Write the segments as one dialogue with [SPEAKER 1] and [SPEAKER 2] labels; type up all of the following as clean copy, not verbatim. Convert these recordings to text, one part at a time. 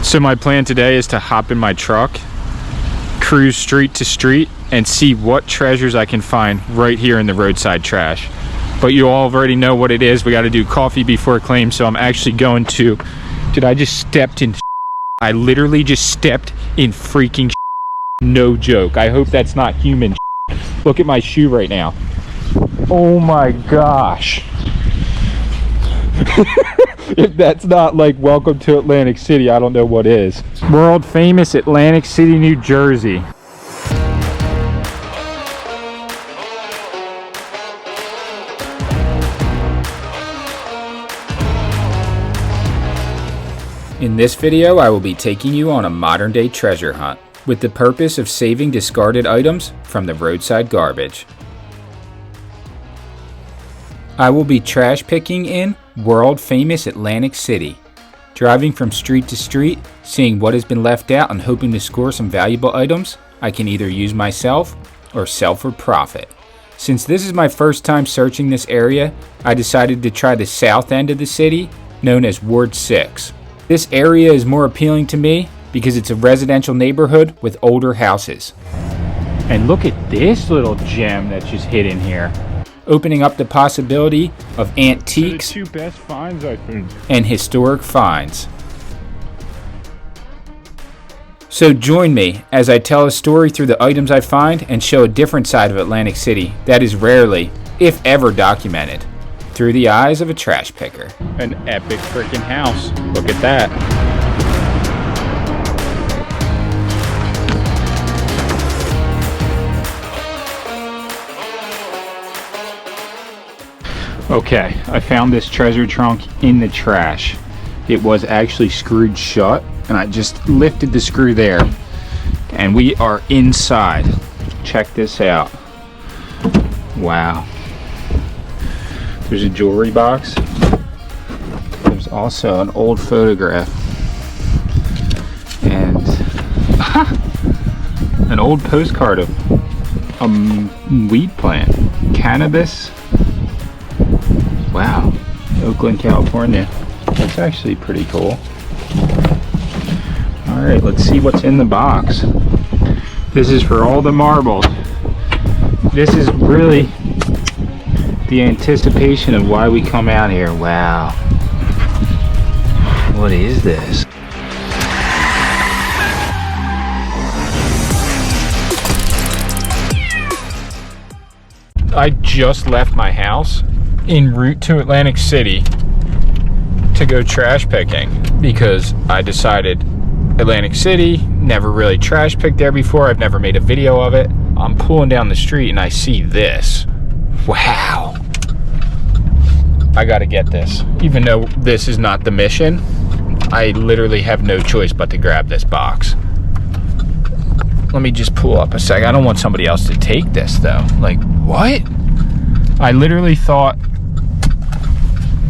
[SPEAKER 1] So my plan today is to hop in my truck, cruise street to street, and see what treasures I can find right here in the roadside trash. But you all already know what it is. We got to do coffee before claim, so I'm actually going to... Dude, I just stepped in... I literally just stepped in freaking... No joke. I hope that's not human. Look at my shoe right now. Oh my gosh. If that's not like welcome to Atlantic City, I don't know what is. World famous Atlantic City, New Jersey. In this video, I will be taking you on a modern day treasure hunt with the purpose of saving discarded items from the roadside garbage. I will be trash picking in world famous Atlantic City, driving from street to street, seeing what has been left out and hoping to score some valuable items I can either use myself or sell for profit. Since this is my first time searching this area, I decided to try the south end of the city, known as Ward 6. This area is more appealing to me because it's a residential neighborhood with older houses. And look at this little gem that's just hidden here, opening up the possibility of antiques
[SPEAKER 2] the two best finds I found.
[SPEAKER 1] and historic finds. So join me as I tell a story through the items I find and show a different side of Atlantic City that is rarely, if ever, documented through the eyes of a trash picker. An epic freaking house. Look at that. Okay, I found this treasure trunk in the trash. It was actually screwed shut, and I just lifted the screw there. And we are inside. Check this out. Wow. There's a jewelry box. There's also an old photograph. And an old postcard of a weed plant. Cannabis. Wow, Oakland, California. That's actually pretty cool. All right, let's see what's in the box. This is for all the marbles. This is really the anticipation of why we come out here. Wow. What is this? I just left my house en route to Atlantic City to go trash picking because I decided Atlantic City, never really trash picked there before. I've never made a video of it. I'm pulling down the street and I see this. Wow. I gotta get this. Even though this is not the mission, I literally have no choice but to grab this box. Let me just pull up a sec. I don't want somebody else to take this though. Like, what? I literally thought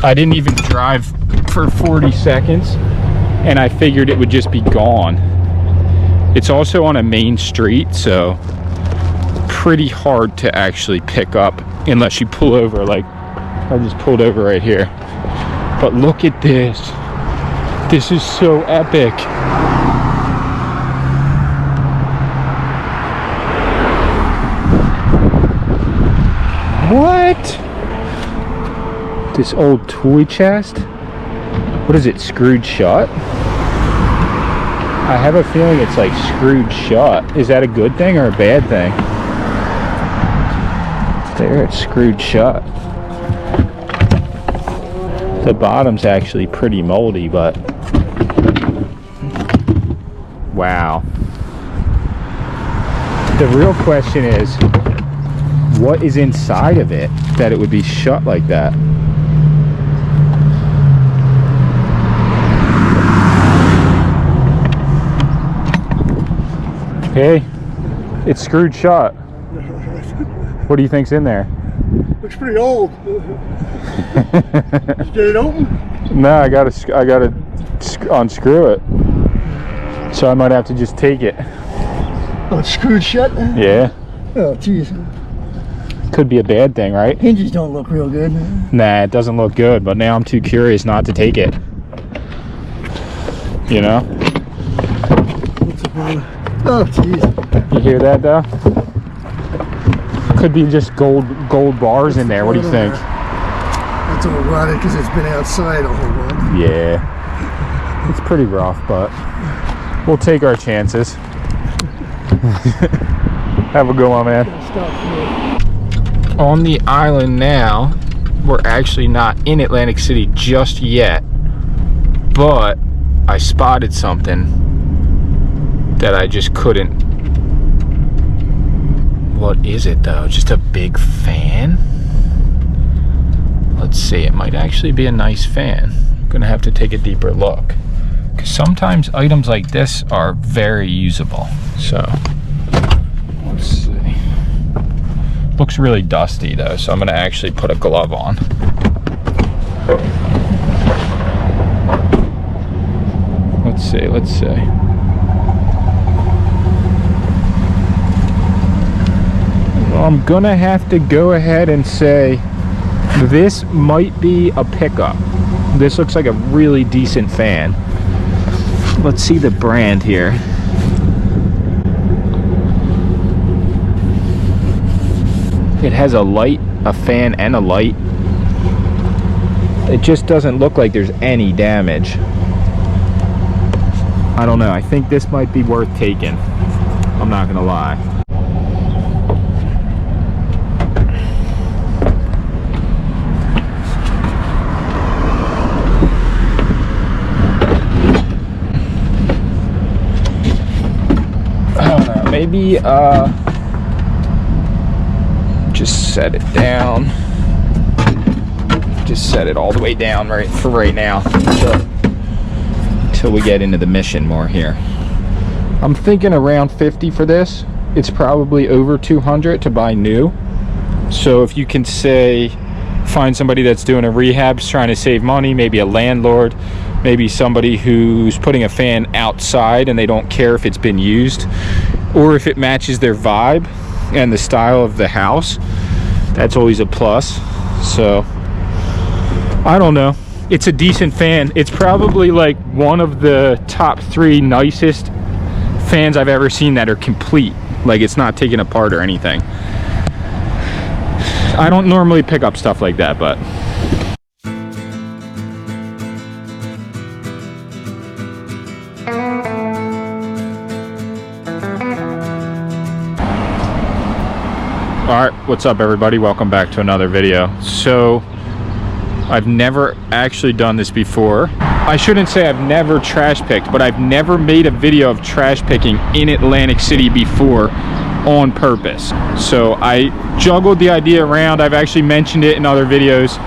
[SPEAKER 1] I didn't even drive for 40 seconds and I figured it would just be gone. It's also on a main street, so pretty hard to actually pick up unless you pull over. Like I just pulled over right here. But look at this. This is so epic. What? This old toy chest? What is it, screwed shut? I have a feeling it's like screwed shut. Is that a good thing or a bad thing? There, it's screwed shut. The bottom's actually pretty moldy, but wow. The real question is, what is inside of it that it would be shut like that? Hey, it's screwed shut. What do you think's in there?
[SPEAKER 3] Looks pretty old. Did it open?
[SPEAKER 1] No, I gotta unscrew it. So I might have to just take it.
[SPEAKER 3] Oh, it's screwed shut?
[SPEAKER 1] Yeah.
[SPEAKER 3] Oh, jeez.
[SPEAKER 1] Could be a bad thing, right?
[SPEAKER 3] Hinges don't look real good.
[SPEAKER 1] Nah, it doesn't look good, but now I'm too curious not to take it. You know?
[SPEAKER 3] Oh, jeez.
[SPEAKER 1] You hear that though? Could be just gold bars in there. What do you think?
[SPEAKER 3] That's all rotted because it's been outside a whole lot.
[SPEAKER 1] Yeah. It's pretty rough, but we'll take our chances. Have a good one, man. On the island now. We're actually not in Atlantic City just yet, but I spotted something that I just couldn't. What is it though? Just a big fan? Let's see, it might actually be a nice fan. I'm gonna have to take a deeper look, because sometimes items like this are very usable. So let's see. Looks really dusty though, so I'm gonna actually put a glove on. Let's see. Well, I'm gonna have to go ahead and say this might be a pickup. This looks like a really decent fan. Let's see the brand here. It has a light, a fan, and a light. It just doesn't look like there's any damage. I don't know. I think this might be worth taking. I'm not gonna lie. I don't know. Maybe, just set it down. Just set it all the way down for right now until we get into the mission more here. I'm thinking around 50 for this. It's probably over 200 to buy new. So if you can say find somebody that's doing a rehab, trying to save money, maybe a landlord, maybe somebody who's putting a fan outside and they don't care if it's been used or if it matches their vibe and the style of the house, that's always a plus. So I don't know, it's a decent fan. It's probably like one of the top 3 nicest fans I've ever seen that are complete, like it's not taken apart or anything. I don't normally pick up stuff like that, but alright, what's up everybody? Welcome back to another video. So I've never actually done this before. I shouldn't say I've never trash picked, but I've never made a video of trash picking in Atlantic City before on purpose. So I juggled the idea around. I've actually mentioned it in other videos.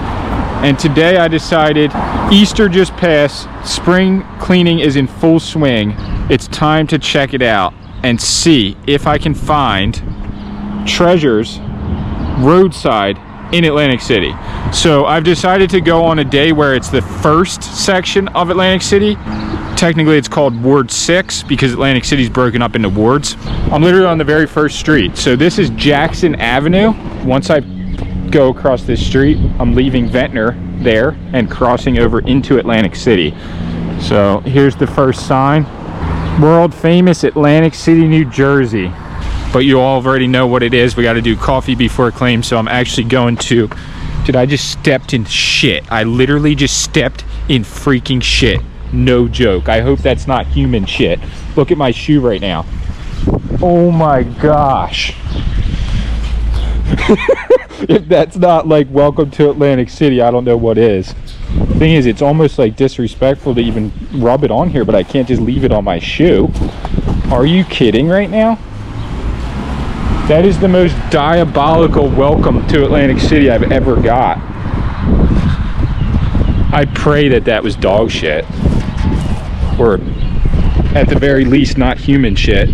[SPEAKER 1] And today I decided Easter just passed. Spring cleaning is in full swing. It's time to check it out and see if I can find treasures roadside in Atlantic City. So I've decided to go on a day where it's the first section of Atlantic City. Technically it's called Ward 6 because Atlantic City's broken up into wards. I'm literally on the very first street. So this is Jackson Avenue. Once I go across this street, I'm leaving Ventnor there and crossing over into Atlantic City. So here's the first sign. World famous Atlantic City, New Jersey. But you all already know what it is. We got to do coffee before claim. So I'm actually going to, dude, I just stepped in shit. I literally just stepped in freaking shit. No joke. I hope that's not human shit. Look at my shoe right now. Oh my gosh. If that's not like welcome to Atlantic City, I don't know what is. The thing is, it's almost like disrespectful to even rub it on here, but I can't just leave it on my shoe. Are you kidding right now? That is the most diabolical welcome to Atlantic City I've ever got. I pray that that was dog shit. Or at the very least not human shit.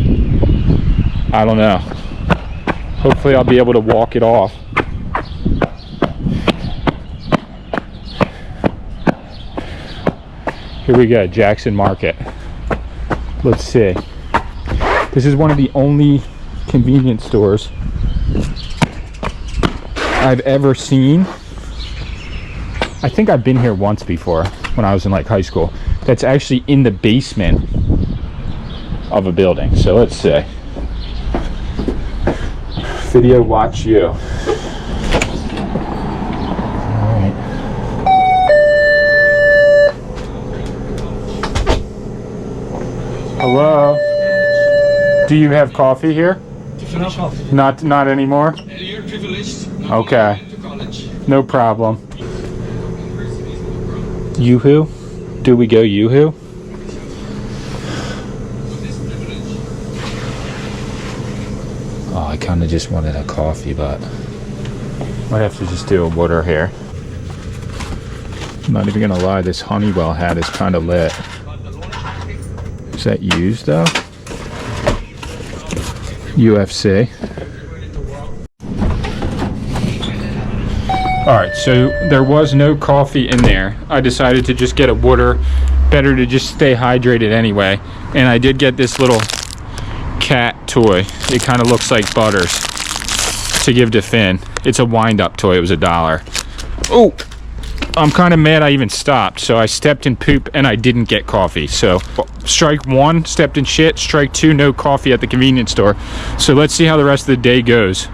[SPEAKER 1] I don't know. Hopefully I'll be able to walk it off. Here we go, Jackson Market. Let's see. This is one of the only convenience stores I've ever seen. I think I've been here once before when I was in like high school. That's actually in the basement of a building. So let's see. Video watch you. Alright. Hello? Do you have coffee here?
[SPEAKER 2] No coffee.
[SPEAKER 1] Not anymore?
[SPEAKER 2] You're privileged.
[SPEAKER 1] Okay.
[SPEAKER 2] To college.
[SPEAKER 1] No problem. Yoo-hoo? Do we go Yoo-hoo? Oh, I kind of just wanted a coffee, but might have to just do a water here. I'm not even gonna lie, this Honeywell hat is kind of lit. Is that used though? UFC. Alright, so there was no coffee in there. I decided to just get a water. Better to just stay hydrated anyway. And I did get this little cat toy. It kind of looks like Butters to give to Finn. It's a wind-up toy. It was $1. Oh, I'm kind of mad I even stopped. So I stepped in poop and I didn't get coffee. So strike one, stepped in shit. Strike two, no coffee at the convenience store. So let's see how the rest of the day goes.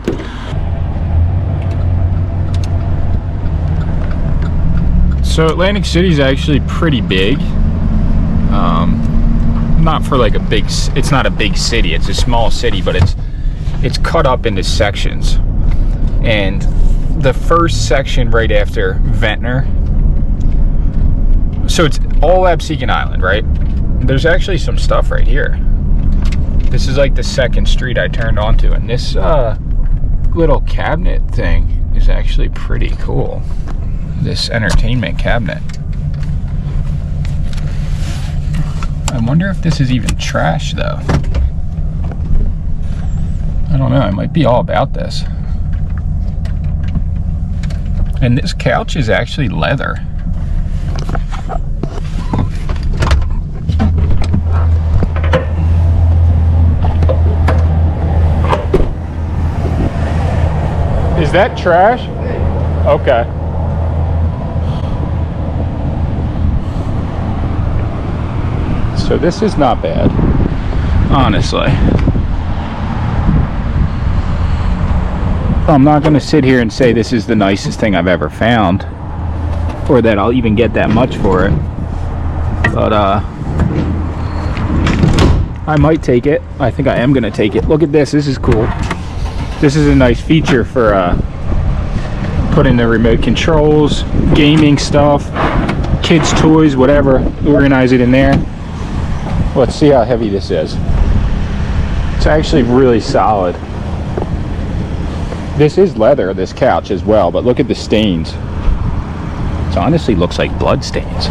[SPEAKER 1] So Atlantic City is actually pretty big. Not for like a big, it's not a big city, it's a small city, but it's cut up into sections. And the first section right after Ventnor, so it's all Absecon Island, right? There's actually some stuff right here. This is like the second street I turned onto, and this little cabinet thing is actually pretty cool. This entertainment cabinet. I wonder if this is even trash though. I don't know, I might be all about this. And this couch is actually leather. Is that trash? Okay. So this is not bad, honestly. I'm not going to sit here and say this is the nicest thing I've ever found, or that I'll even get that much for it. But I might take it. I think I am going to take it. Look at this. This is cool. This is a nice feature for putting the remote controls, gaming stuff, kids' toys, whatever. Organize it in there. Let's see how heavy this is. It's actually really solid. This is leather, this couch as well, but look at the stains. It honestly looks like blood stains.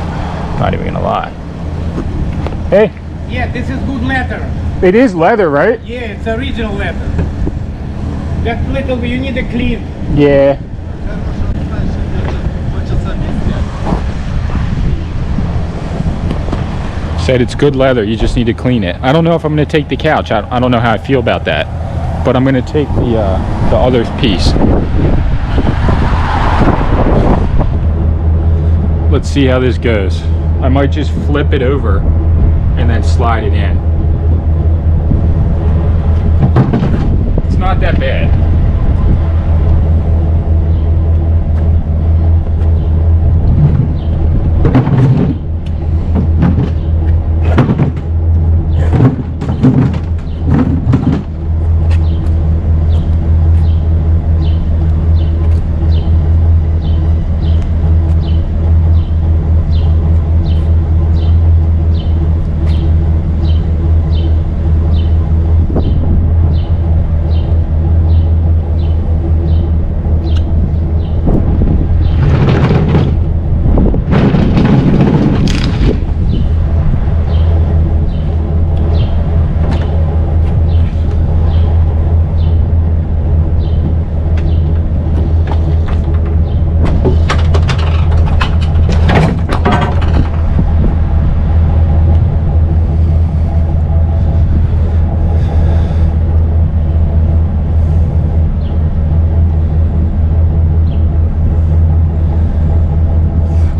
[SPEAKER 1] Not even gonna lie. Hey.
[SPEAKER 2] Yeah, this is good leather.
[SPEAKER 1] It is leather, right?
[SPEAKER 2] Yeah, it's original leather. That little bit, you need to clean.
[SPEAKER 1] Yeah. Said it's good leather, you just need to clean it. I don't know if I'm going to take the couch. I don't know how I feel about that. But I'm going to take the other piece. Let's see how this goes. I might just flip it over and then slide it in. It's not that bad.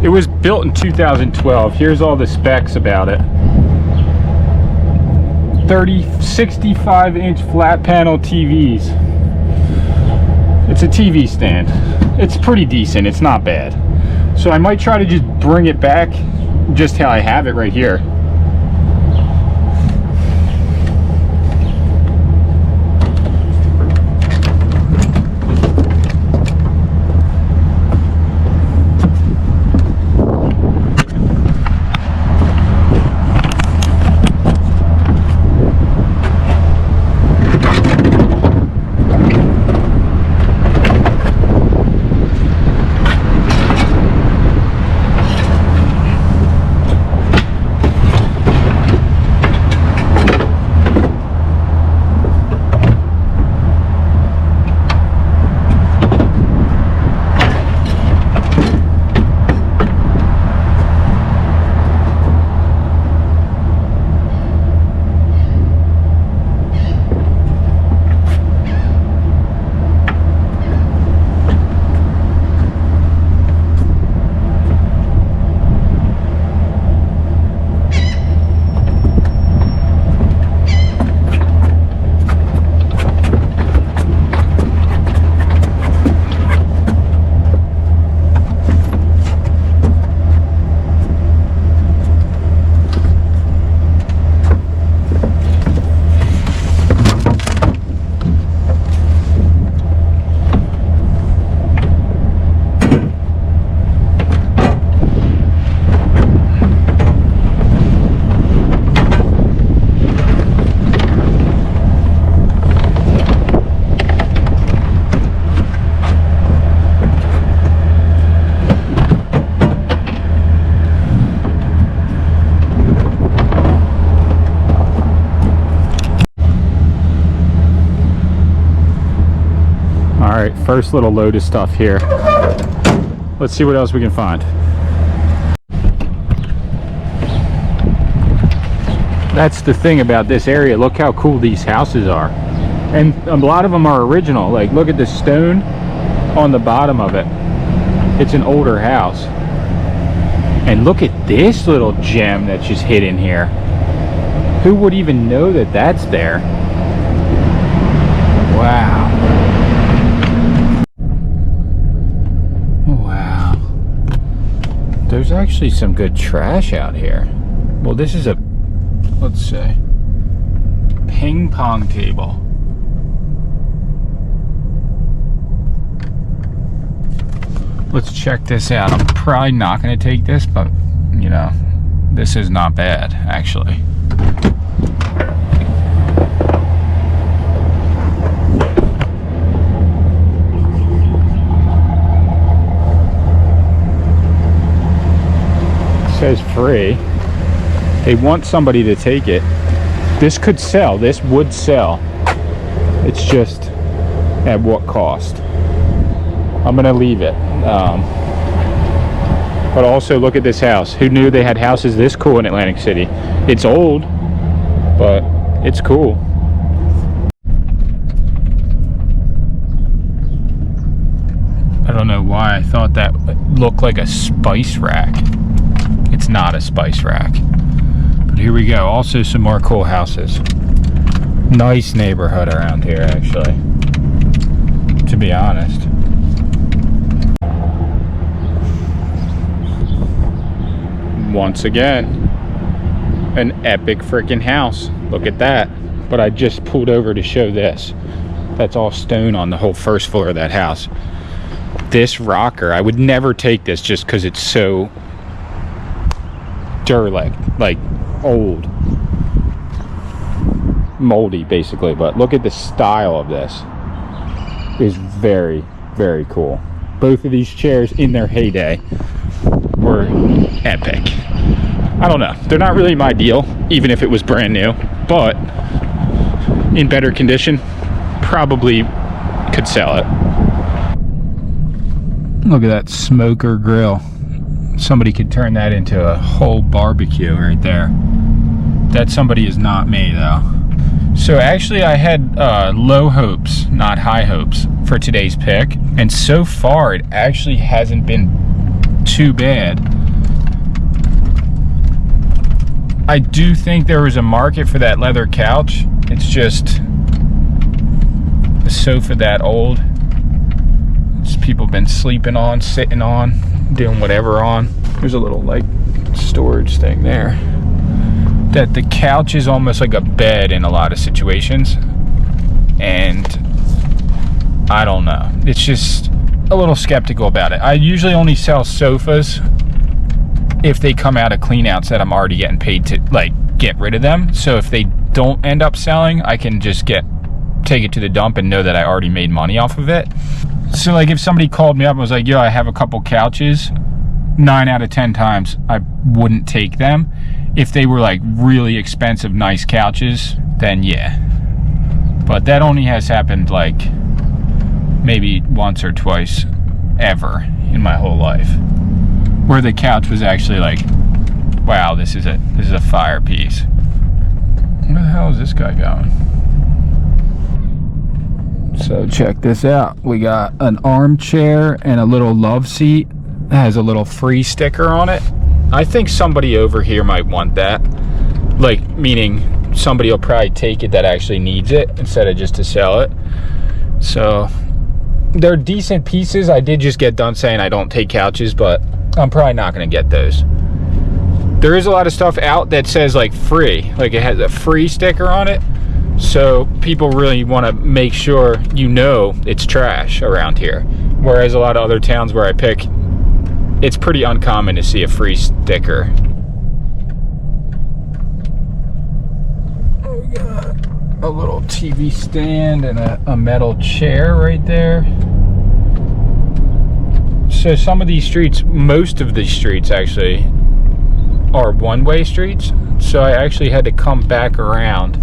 [SPEAKER 1] It was built in 2012. Here's all the specs about it. 65-inch flat panel TVs. It's a TV stand. It's pretty decent. It's not bad. So I might try to just bring it back just how I have it right here. Alright, first little load of stuff here. Let's see what else we can find. That's the thing about this area. Look how cool these houses are. And a lot of them are original. Like, look at the stone on the bottom of it. It's an older house. And look at this little gem that's just hidden here. Who would even know that that's there? Wow. Wow. There's actually some good trash out here. Well, this is a, let's say, ping pong table. Let's check this out. I'm probably not going to take this, but, you know, this is not bad, actually. It says free. They want somebody to take it. This could sell. This would sell. It's just at what cost? I'm gonna leave it. But also look at this house. Who knew they had houses this cool in Atlantic City? It's old, but it's cool. I don't know why I thought that looked like a spice rack. It's not a spice rack. But here we go. Also some more cool houses. Nice neighborhood around here, actually, to be honest. Once again, an epic freaking house. Look at that. But I just pulled over to show this. That's all stone on the whole first floor of that house. This rocker, I would never take this just because it's so derelict, like old, moldy basically. But look at the style of this. Is very, very cool. Both of these chairs in their heyday were epic. I don't know, they're not really my deal, even if it was brand new, but in better condition, probably could sell it. Look at that smoker grill. Somebody could turn that into a whole barbecue right there. That somebody is not me, though. So actually I had low hopes, not high hopes, for today's pick, and so far it actually hasn't been too bad. I do think there was a market for that leather couch. It's just the sofa that old. It's people been sleeping on, sitting on, doing whatever on. There's a little like storage thing there. That the couch is almost like a bed in a lot of situations. And I don't know. It's just a little skeptical about it. I usually only sell sofas if they come out of clean outs that I'm already getting paid to like get rid of them. So if they don't end up selling, I can just take it to the dump and know that I already made money off of it. So like if somebody called me up and was like, yo, I have a couple couches, 9 out of 10 times I wouldn't take them. If they were like really expensive, nice couches, then yeah. But that only has happened like maybe once or twice ever in my whole life, where the couch was actually like, wow, this is a fire piece. Where the hell is this guy going? So check this out. We got an armchair and a little love seat. It has a little free sticker on it. I think somebody over here might want that. Like, meaning somebody will probably take it that actually needs it instead of just to sell it. So they're decent pieces. I did just get done saying I don't take couches, but I'm probably not going to get those. There is a lot of stuff out that says like free, like it has a free sticker on it. So people really want to make sure you know it's trash around here. Whereas a lot of other towns where I pick, it's pretty uncommon to see a free sticker. We got a little TV stand and a metal chair right there. So some of these streets, most of these streets actually, are one-way streets. So I actually had to come back around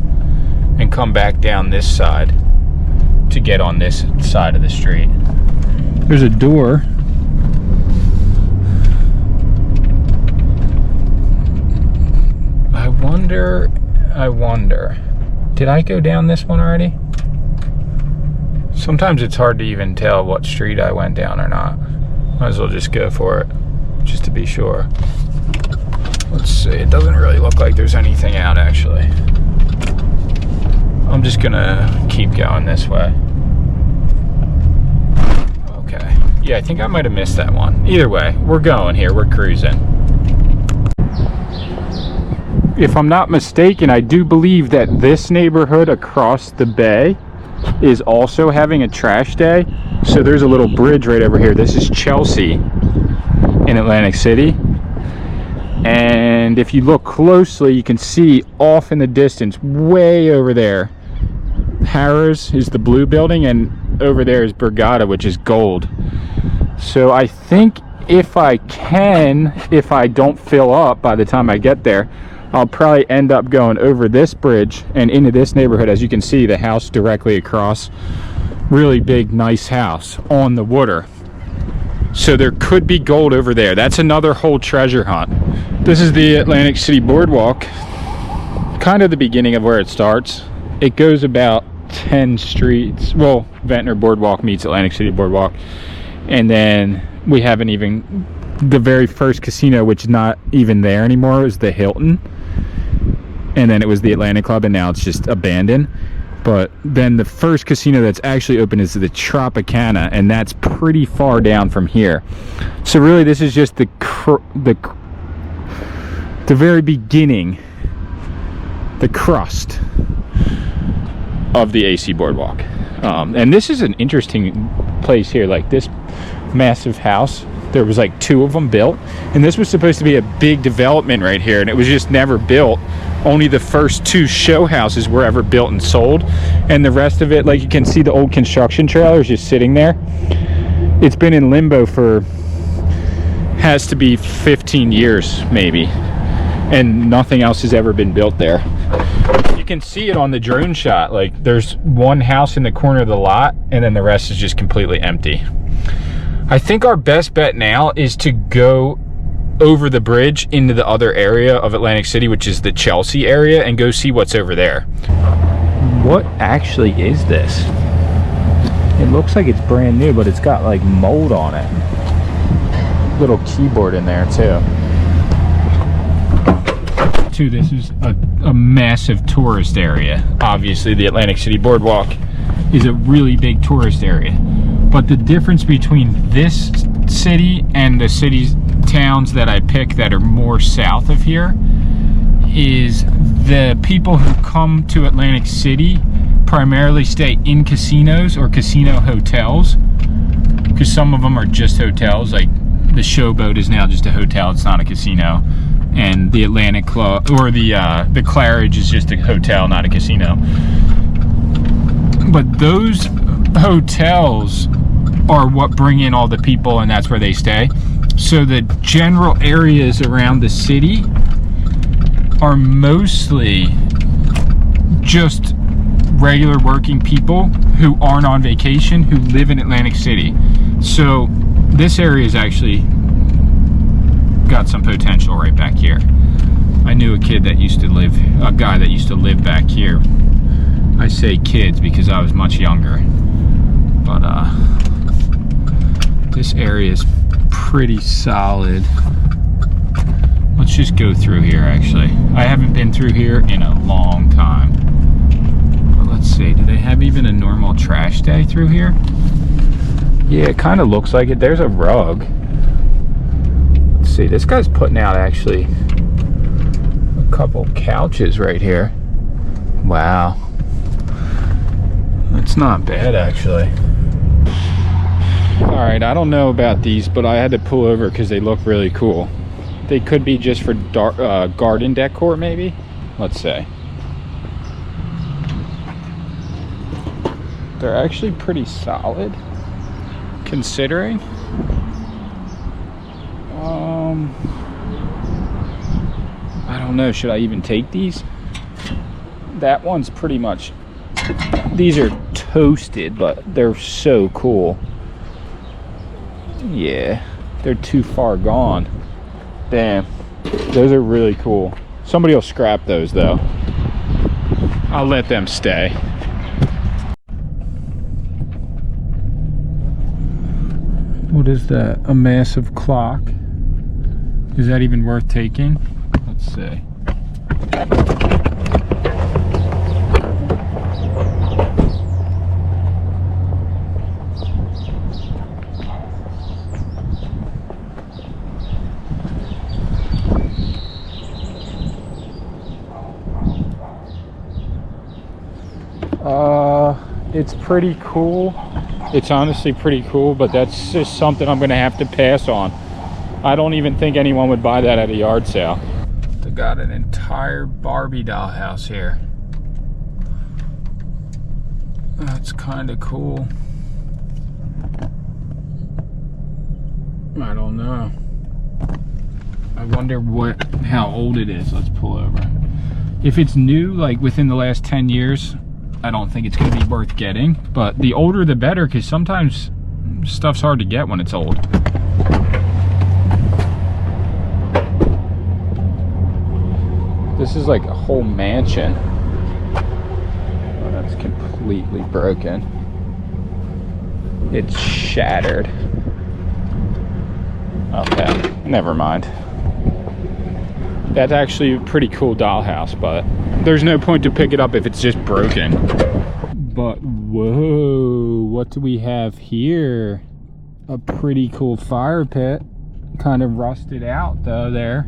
[SPEAKER 1] and come back down this side to get on this side of the street. There's a door. I wonder, did I go down this one already? Sometimes it's hard to even tell what street I went down or not. Might as well just go for it, just to be sure. Let's see, it doesn't really look like there's anything out actually. I'm just gonna keep going this way. Okay, yeah, I think I might have missed that one. Either way, we're going here, we're cruising. If I'm not mistaken, I do believe that this neighborhood across the bay is also having a trash day. So there's a little bridge right over here. This is Chelsea in Atlantic City. And if you look closely, you can see off in the distance, way over there, Harrah's is the blue building, and over there is Borgata, which is gold. So I think if I don't fill up by the time I get there, I'll probably end up going over this bridge and into this neighborhood. As you can see, the house directly across, really big, nice house on the water. So there could be gold over there. That's another whole treasure hunt. This is the Atlantic City Boardwalk, kind of the beginning of where it starts. It goes about 10 streets. Well, Ventnor Boardwalk meets Atlantic City Boardwalk. And then we haven't even, the very first casino, which is not even there anymore, is the Hilton. And then it was the Atlantic Club, and now it's just abandoned. But then the first casino that's actually open is the Tropicana, and that's pretty far down from here. So really, this is just the very beginning, the crust of the AC Boardwalk. And this is an interesting place here. Like this massive house, there was like 2 of them built, and this was supposed to be a big development right here, and it was just never built. Only the first 2 show houses were ever built and sold, and the rest of it, like you can see the old construction trailers just sitting there. It's been in limbo for, has to be 15 years maybe, and nothing else has ever been built there. You can see it on the drone shot. Like there's one house in the corner of the lot, and then the rest is just completely empty. I think our best bet now is to go over the bridge into the other area of Atlantic City, which is the Chelsea area, and go see what's over there. What actually is this? It looks like it's brand new, but it's got like mold on it. Little keyboard in there too. too, this is a massive tourist area. Obviously, the Atlantic City Boardwalk is a really big tourist area. But the difference between this city and the towns that I pick that are more south of here is the people who come to Atlantic City primarily stay in casinos or casino hotels, because some of them are just hotels. Like the Showboat is now just a hotel, it's not a casino, and the Atlantic Club or the Claridge is just a hotel, not a casino. But those hotels are what bring in all the people, and that's where they stay. So the general areas around the city are mostly just regular working people who aren't on vacation, who live in Atlantic City. So this area is actually got some potential right back here. I knew a guy that used to live back here. I say kids because I was much younger. But this area is pretty solid. Let's just go through here actually. I haven't been through here in a long time. But let's see, do they have even a normal trash day through here? Yeah, it kind of looks like it. There's a rug. Let's see, this guy's putting out actually a couple couches right here. Wow. That's not bad actually. All right, I don't know about these, but I had to pull over because they look really cool. They could be just for garden decor maybe. Let's say. They're actually pretty solid considering. I don't know, should I even take these? That one's pretty much, these are toasted, but they're so cool. Yeah, they're too far gone. Damn, those are really cool. Somebody will scrap those though. I'll let them stay. What is that? A massive clock? Is that even worth taking? Let's see. It's pretty cool. It's honestly pretty cool, but that's just something I'm gonna have to pass on. I don't even think anyone would buy that at a yard sale. They got an entire Barbie doll house here. That's kind of cool. I don't know. I wonder how old it is. Let's pull over. If it's new, like within the last 10 years, I don't think it's going to be worth getting, but the older the better, because sometimes stuff's hard to get when it's old. This is like a whole mansion. Oh, that's completely broken. It's shattered. Okay, never mind. That's actually a pretty cool dollhouse, but there's no point to pick it up if it's just broken. But whoa, what do we have here? A pretty cool fire pit. Kind of rusted out though there.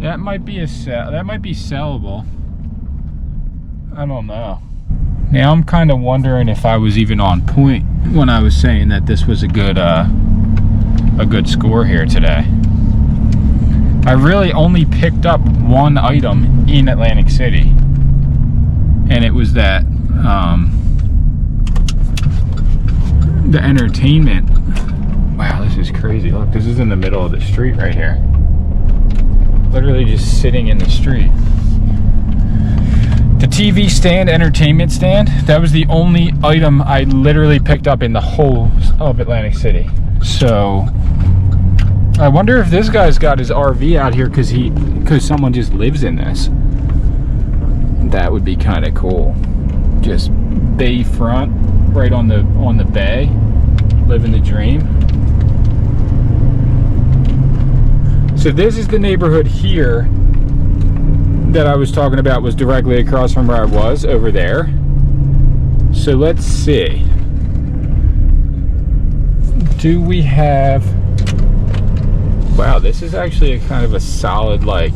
[SPEAKER 1] That might be sellable. I don't know. Now I'm kind of wondering if I was even on point when I was saying that this was a good score here today. I really only picked up one item in Atlantic City, and it was that the entertainment. Wow, this is crazy. Look, this is in the middle of the street right here. Literally just sitting in the street. The TV stand, entertainment stand, that was the only item I literally picked up in the whole of Atlantic City. So I wonder if this guy's got his RV out here because someone just lives in this. That would be kind of cool. Just bay front, right on the bay, living the dream. So this is the neighborhood here that I was talking about was directly across from where I was over there. So let's see. Do we have... Wow, this is actually a kind of a solid, like...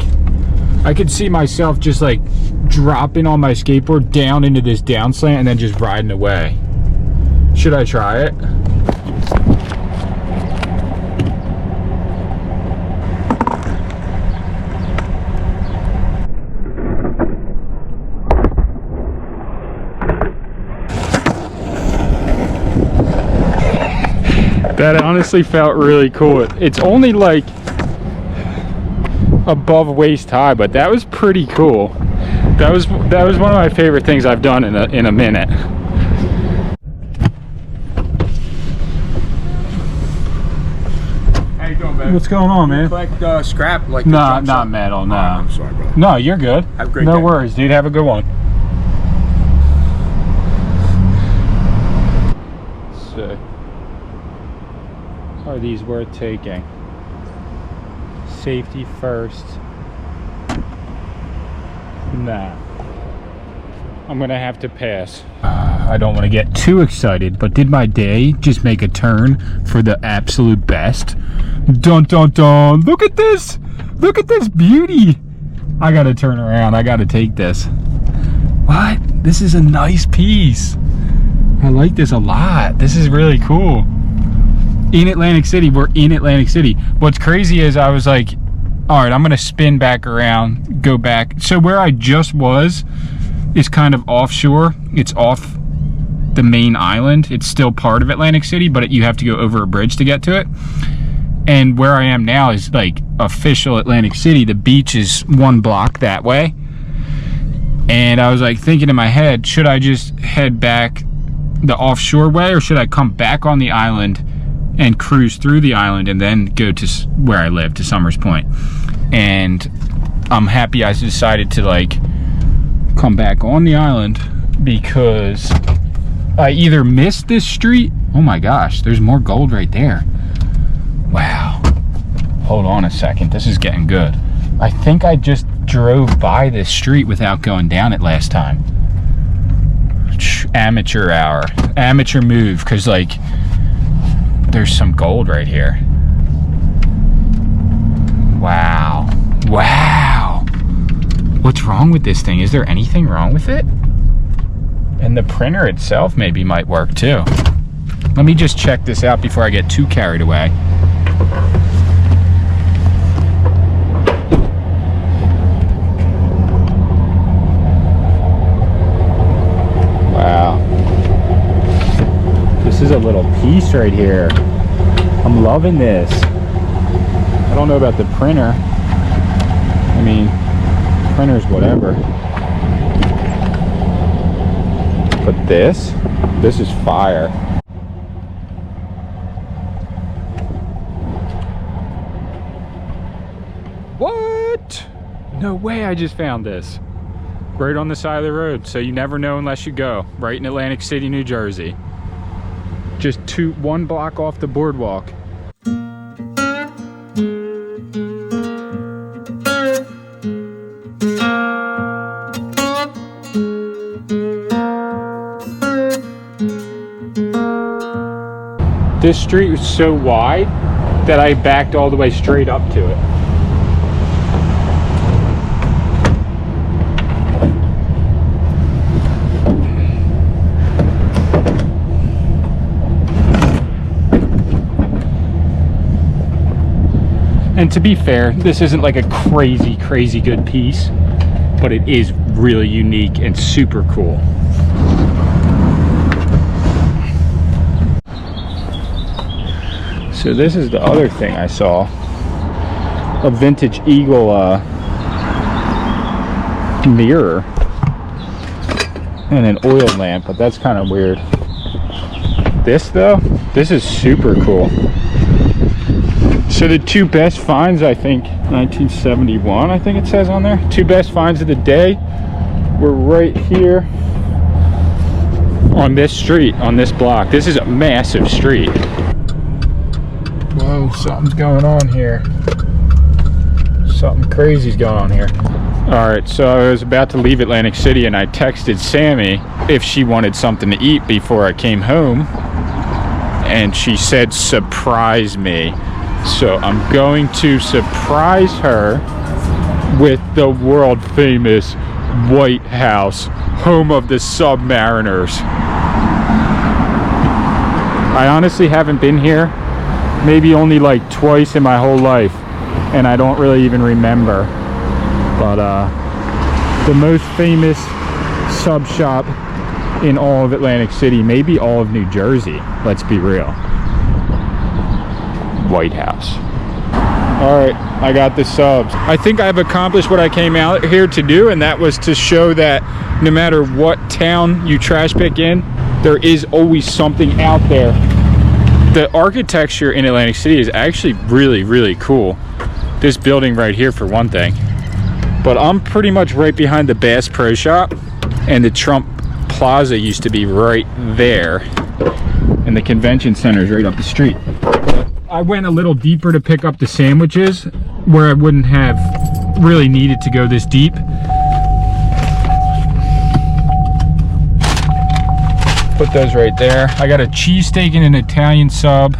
[SPEAKER 1] I could see myself just like dropping on my skateboard down into this down slant and then just riding away. Should I try it? That honestly felt really cool. It's only like above waist high, but that was pretty cool. That was one of my favorite things I've done in a minute.
[SPEAKER 2] How you doing, baby?
[SPEAKER 1] What's going on, man?
[SPEAKER 2] Collect scrap like
[SPEAKER 1] No, not metal, no.
[SPEAKER 2] Oh, I'm sorry, bro.
[SPEAKER 1] No, you're good.
[SPEAKER 2] Have a great
[SPEAKER 1] day. No
[SPEAKER 2] day.
[SPEAKER 1] worries, dude. Have a good one. So, are these worth taking? Safety first. Nah. I'm gonna have to pass. I don't want to get too excited, but did my day just make a turn for the absolute best? Dun dun dun! Look at this! Look at this beauty! I gotta turn around. I gotta take this. What? This is a nice piece. I like this a lot. This is really cool. In Atlantic City, we're in Atlantic City. What's crazy is I was like, all right, I'm gonna spin back around, go back. So where I just was is kind of offshore. It's off the main island. It's still part of Atlantic City, but you have to go over a bridge to get to it. And where I am now is like official Atlantic City. The beach is 1 block that way. And I was like thinking in my head, should I just head back the offshore way, or should I come back on the island and cruise through the island and then go to where I live, to Summers Point? And I'm happy I decided to like come back on the island, because I either missed this street. Oh my gosh, there's more gold right there. Wow. Hold on a second, this is getting good. I think I just drove by this street without going down it last time. Amateur hour, amateur move, because like there's some gold right here. Wow. Wow. What's wrong with this thing? Is there anything wrong with it? And the printer itself maybe might work too. Let me just check this out before I get too carried away. Wow. This is a little piece right here. I'm loving this. I don't know about the printer. I mean, printer's whatever. But this is fire. What? No way I just found this. Right on the side of the road, so you never know unless you go. Right in Atlantic City, New Jersey. Just 1 block off the boardwalk. This street was so wide that I backed all the way straight up to it. And to be fair, this isn't like a crazy good piece, but it is really unique and super cool. So this is the other thing I saw. A vintage Eagle mirror and an oil lamp, but that's kind of weird. This though, this is super cool. So the 2 best finds, I think, 1971, I think it says on there. 2 best finds of the day were right here on this street, on this block. This is a massive street. Whoa, something's going on here. Something crazy's going on here. All right, so I was about to leave Atlantic City and I texted Sammy if she wanted something to eat before I came home. And she said, surprise me. So I'm going to surprise her with the world famous White House, home of the Submariners. I honestly haven't been here, maybe only like twice in my whole life, and I don't really even remember. But the most famous sub shop in all of Atlantic City, maybe all of New Jersey, let's be real. White House. All right, I got the subs. I think I've accomplished what I came out here to do, and that was to show that no matter what town you trash pick in, there is always something out there. The architecture in Atlantic City is actually really, really cool. This building right here for one thing. But I'm pretty much right behind the Bass Pro Shop, and the Trump Plaza used to be right there, and the convention center is right up the street. I went a little deeper to pick up the sandwiches where I wouldn't have really needed to go this deep. Put those right there. I got a cheesesteak and an Italian sub.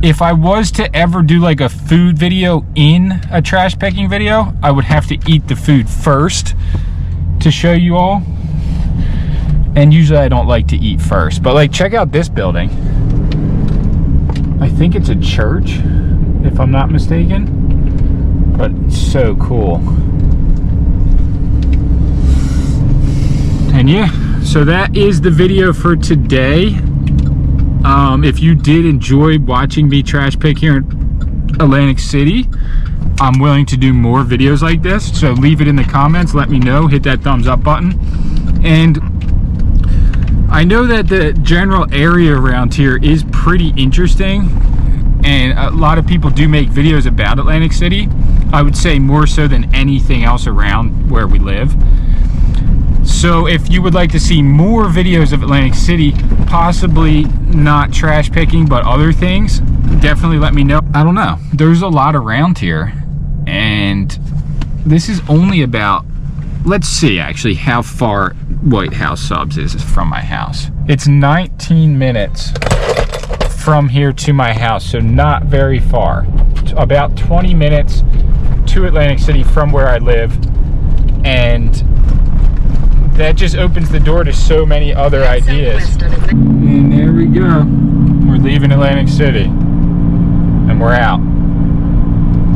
[SPEAKER 1] If I was to ever do like a food video in a trash picking video, I would have to eat the food first to show you all. And usually I don't like to eat first, but like check out this building. I think it's a church, if I'm not mistaken, but it's so cool. And yeah, so that is the video for today. If you did enjoy watching me trash pick here in Atlantic City, I'm willing to do more videos like this, so leave it in the comments, let me know, hit that thumbs up button. And I know that the general area around here is pretty interesting, and a lot of people do make videos about Atlantic City. I would say more so than anything else around where we live. So if you would like to see more videos of Atlantic City, possibly not trash picking but other things, definitely let me know. I don't know, there's a lot around here, and this is only about, let's see actually how far White House Subs is from my house. It's 19 minutes from here to my house, so not very far. About 20 minutes to Atlantic City from where I live, and that just opens the door to so many other ideas. And there we go. We're leaving Atlantic City, and we're out.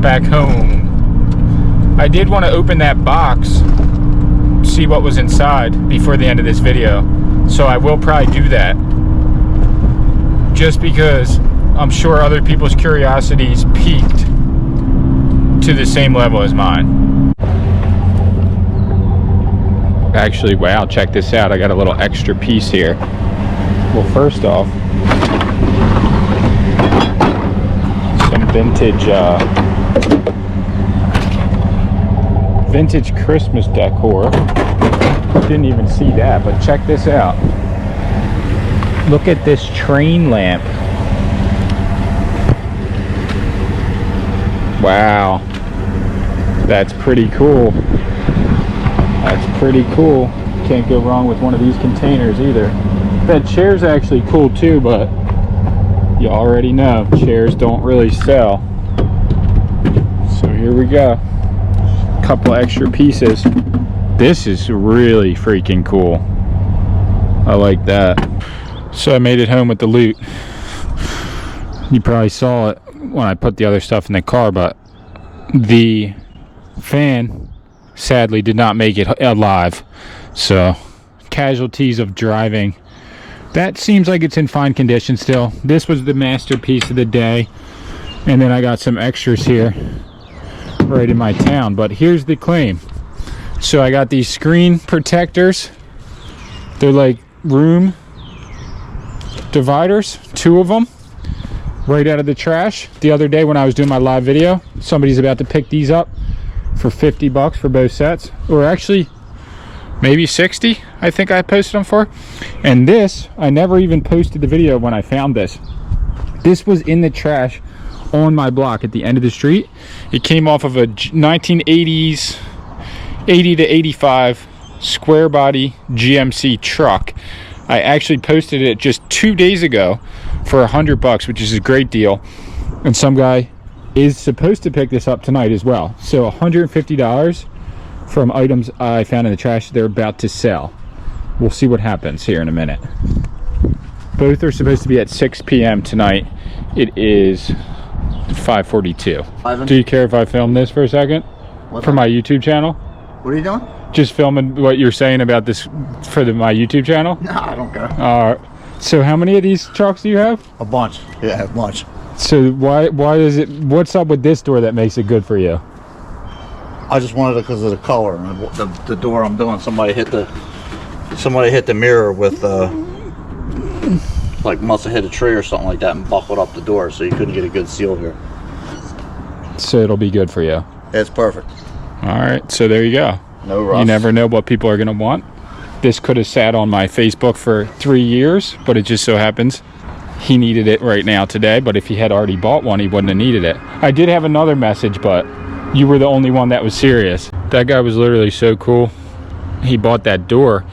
[SPEAKER 1] Back home. I did want to open that box, see what was inside before the end of this video, so I will probably do that, just because I'm sure other people's curiosities peaked to the same level as mine. Actually, wow, check this out, I got a little extra piece here. Well, first off, some vintage Christmas decor. Didn't even see that, but check this out. Look at this train lamp. Wow, that's pretty cool. That's pretty cool. Can't go wrong with one of these containers either. That chair's actually cool too, but you already know chairs don't really sell. So here we go. Couple extra pieces. This is really freaking cool. I like that. So I made it home with the loot. You probably saw it when I put the other stuff in the car, but the fan sadly did not make it alive. So casualties of driving. That seems like it's in fine condition still. This was the masterpiece of the day, and then I got some extras here right in my town. But here's the claim. So I got these screen protectors. They're like room dividers, 2 of them, right out of the trash. The other day when I was doing my live video, somebody's about to pick these up for 50 bucks for both sets, or actually maybe 60 I think I posted them for. And this, I never even posted the video when I found this. This was in the trash on my block at the end of the street. It came off of a 1980s 80 to 85 square body GMC truck. I actually posted it just 2 days ago for $100, which is a great deal. And some guy is supposed to pick this up tonight as well. So $150 from items I found in the trash they're about to sell. We'll see what happens here in a minute. Both are supposed to be at 6 p.m. tonight. It is 5:42. Do you care if I film this for a second? For my YouTube channel?
[SPEAKER 3] What are you doing?
[SPEAKER 1] Just filming what you're saying about this for my YouTube channel?
[SPEAKER 3] No, I don't care.
[SPEAKER 1] So how many of these trucks do you have?
[SPEAKER 3] A bunch. Yeah, a bunch.
[SPEAKER 1] So why is it, what's up with this door that makes it good for you?
[SPEAKER 3] I just wanted it because of the color. And the door I'm doing, somebody hit the mirror with like must have hit a tree or something like that and buckled up the door, so you couldn't get a good seal here.
[SPEAKER 1] So it'll be good for you.
[SPEAKER 3] It's perfect.
[SPEAKER 1] All right, so there you go.
[SPEAKER 3] No rust.
[SPEAKER 1] You never know what people are gonna want. This could have sat on my Facebook for 3 years, but it just so happens he needed it right now today. But if he had already bought one, he wouldn't have needed it. I did have another message, but you were the only one that was serious. That guy was literally so cool. He bought that door,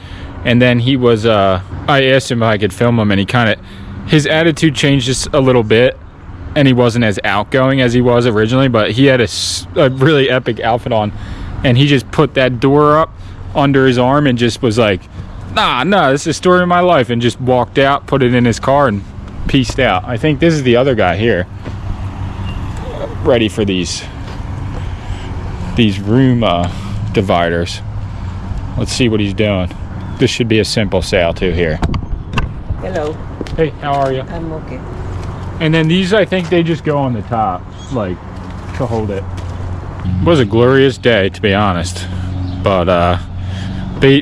[SPEAKER 1] and then he was I asked him if I could film him, and he kind of, his attitude changed just a little bit, and he wasn't as outgoing as he was originally, but he had a really epic outfit on, and he just put that door up under his arm and just was like, nah, this is the story of my life, and just walked out, put it in his car, and peaced out. I think this is the other guy here, ready for these room dividers. Let's see what he's doing. This should be a simple sale too here.
[SPEAKER 4] Hello.
[SPEAKER 1] Hey, how are you?
[SPEAKER 4] I'm okay.
[SPEAKER 1] And then these, I think they just go on the top, like, to hold it. It was a glorious day, to be honest. But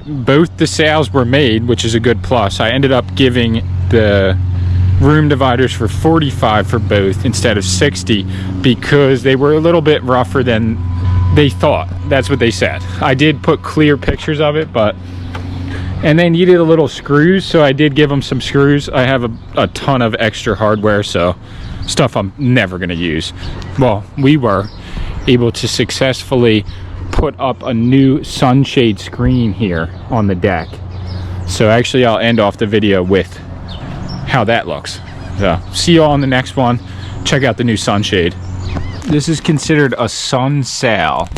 [SPEAKER 1] both the sales were made, which is a good plus. I ended up giving the room dividers for $45 for both instead of $60 because they were a little bit rougher than they thought. That's what they said. I did put clear pictures of it, and they needed a little screws, so I did give them some screws. I have a ton of extra hardware, so stuff I'm never gonna use. Well, we were able to successfully put up a new sunshade screen here on the deck. So actually I'll end off the video with how that looks. So see you all on the next one. Check out the new sunshade. This is considered a sun sail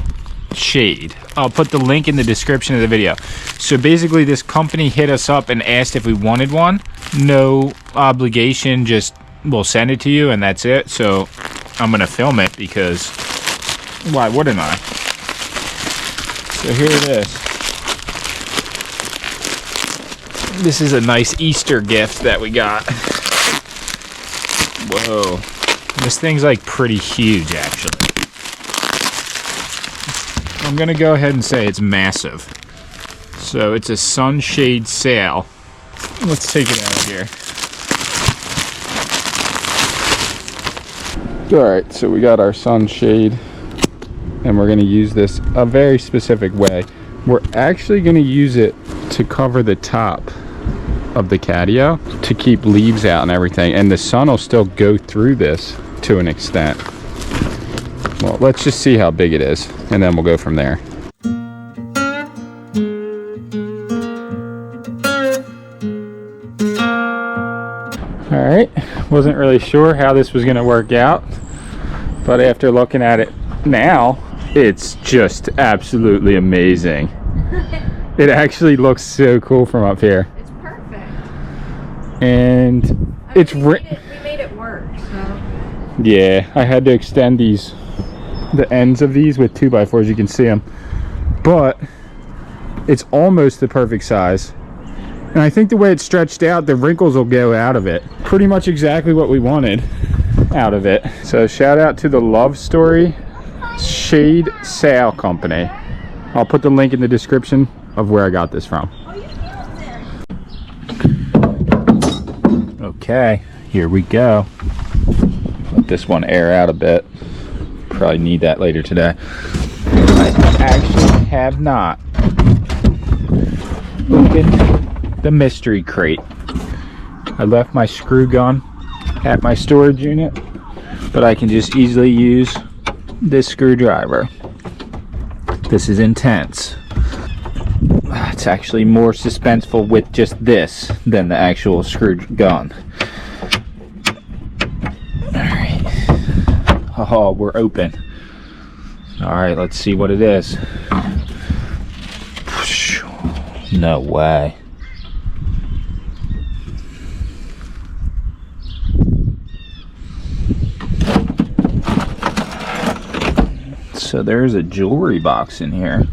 [SPEAKER 1] shade. I'll put the link in the description of the video. So basically this company hit us up and asked if we wanted one. No obligation, just we'll send it to you and that's it. So I'm gonna film it because why wouldn't I? So here it is. This is a nice Easter gift that we got. Whoa. This thing's like pretty huge actually. I'm gonna go ahead and say it's massive. So it's a sunshade sail. Let's take it out of here. Alright, so we got our sunshade and we're gonna use this a very specific way. We're actually gonna use it to cover the top of the catio to keep leaves out and everything, and the sun will still go through this to an extent. Well, let's just see how big it is, and then we'll go from there. Alright, wasn't really sure how this was going to work out, but after looking at it now, it's just absolutely amazing. It actually looks so cool from up here.
[SPEAKER 5] It's perfect.
[SPEAKER 1] And it's
[SPEAKER 5] we made it work, so.
[SPEAKER 1] Yeah, I had to extend the ends of these with 2x4s, you can see them, but it's almost the perfect size, and I think the way it's stretched out, the wrinkles will go out of it. Pretty much exactly what we wanted out of it. So shout out to the Love Story Shade Sail Company. I'll put the link in the description of where I got this from. Okay, here we go. Let this one air out a bit. Probably need that later today. I actually have not opened the mystery crate. I left my screw gun at my storage unit, but I can just easily use this screwdriver. This is intense. It's actually more suspenseful with just this than the actual screw gun. Alright. Oh, we're open. Alright, let's see what it is. No way. So there's a jewelry box in here.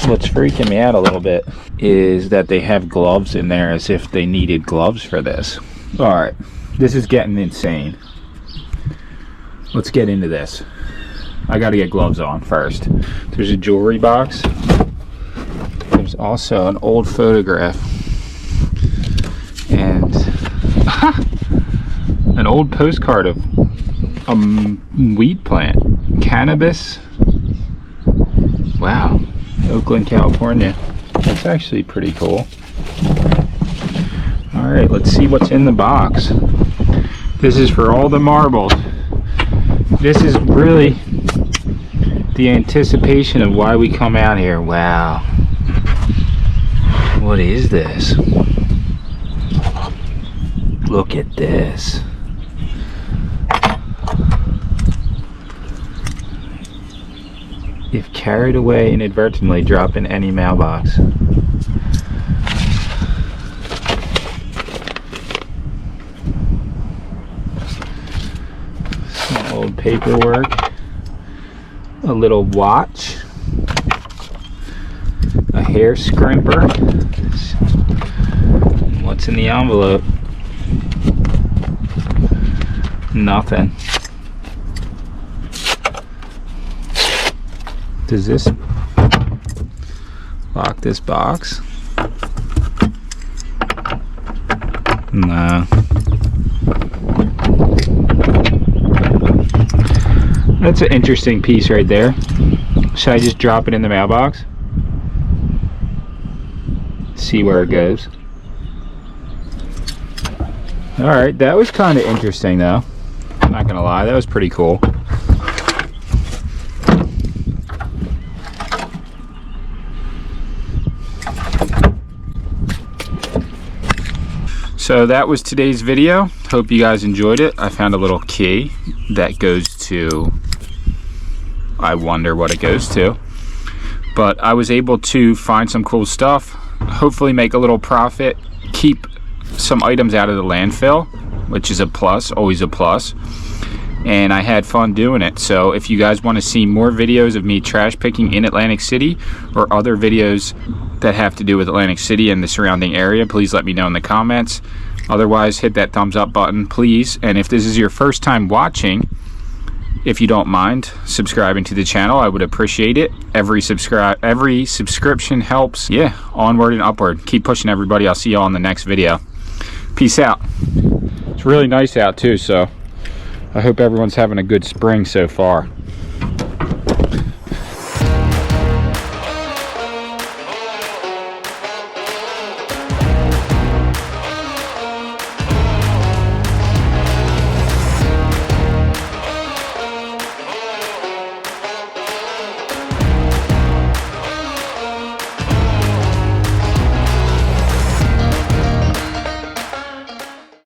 [SPEAKER 1] What's freaking me out a little bit is that they have gloves in there as if they needed gloves for this. Alright, this is getting insane. Let's get into this. I gotta get gloves on first. There's a jewelry box. There's also an old photograph. And an old postcard of a weed plant. Cannabis. Wow. Oakland, California. That's actually pretty cool. Alright, let's see what's in the box. This is for all the marbles. This is really the anticipation of why we come out here. Wow. What is this? Look at this. If carried away inadvertently, drop in any mailbox. Some old paperwork. A little watch. A hair scrimper. What's in the envelope? Nothing. Does this lock this box? No. That's an interesting piece right there. Should I just drop it in the mailbox? See where it goes. Alright, that was kind of interesting though. I'm not gonna lie, that was pretty cool. So that was today's video. Hope you guys enjoyed it. I found a little key that goes to, I wonder what it goes to. But I was able to find some cool stuff, hopefully make a little profit, keep some items out of the landfill, which is a plus, always a plus. And I had fun doing it. So if you guys want to see more videos of me trash picking in Atlantic City or other videos that have to do with Atlantic City and the surrounding area, please let me know in the comments. Otherwise, hit that thumbs up button, please. And if this is your first time watching, if you don't mind subscribing to the channel, I would appreciate it. Every subscription helps. Yeah, onward and upward. Keep pushing, everybody. I'll see you all in the next video. Peace out. It's really nice out too, so I hope everyone's having a good spring so far.